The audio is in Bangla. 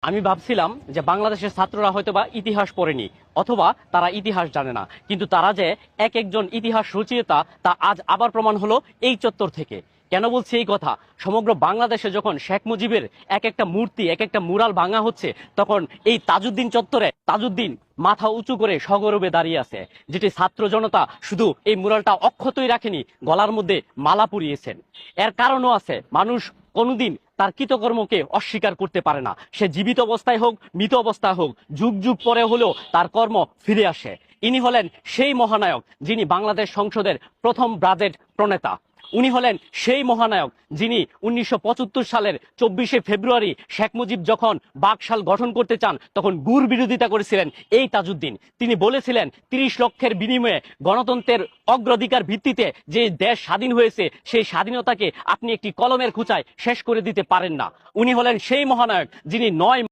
আমি ভাবছিলাম যে বাংলাদেশের ছাত্ররা হয়তোবা ইতিহাস পড়েনি অথবা তারা ইতিহাস জানে না, কিন্তু তারা যে এক একজন ইতিহাস রচয়িতা তা আজ আবার প্রমাণ হলো এই চত্বর থেকে। কেন বলছি এই কথা? সমগ্র বাংলাদেশে যখন শেখ মুজিবের এক একটা মূর্তি, এক একটা মুরাল ভাঙা হচ্ছে, তখন এই তাজউদ্দিন চত্বরে তাজউদ্দিন মাথা উঁচু করে সগৌরবে দাঁড়িয়ে আছে। যেটি ছাত্র জনতা শুধু এই মুরালটা অক্ষতই রাখেনি, গলার মধ্যে মালা পরিয়েছেন। এর কারণও আছে, মানুষ কোনোদিন তার কৃতকর্মকে অস্বীকার করতে পারে না। সে জীবিত অবস্থায় হোক, মৃত অবস্থায় হোক, যুগ যুগ পরে হলেও তার কর্ম ফিরে আসে। ইনি হলেন সেই মহানায়ক যিনি বাংলাদেশ সংসদের প্রথম বাজেট প্রণেতা। উনি হলেন সেই মহানায়ক যিনি 1975 সালের 24শে ফেব্রুয়ারি শেখ মুজিব যখন বাকশাল গঠন করতে চান তখন গুর বিরোধিতা করেছিলেন এই তাজউদ্দিন। তিনি বলেছিলেন 30 লক্ষের বিনিময়ে গণতন্ত্রের অগ্রাধিকার ভিত্তিতে যে দেশ স্বাধীন হয়েছে সেই স্বাধীনতাকে আপনি একটি কলমের খুঁচায় শেষ করে দিতে পারেন না। উনি হলেন সেই মহানায়ক যিনি 9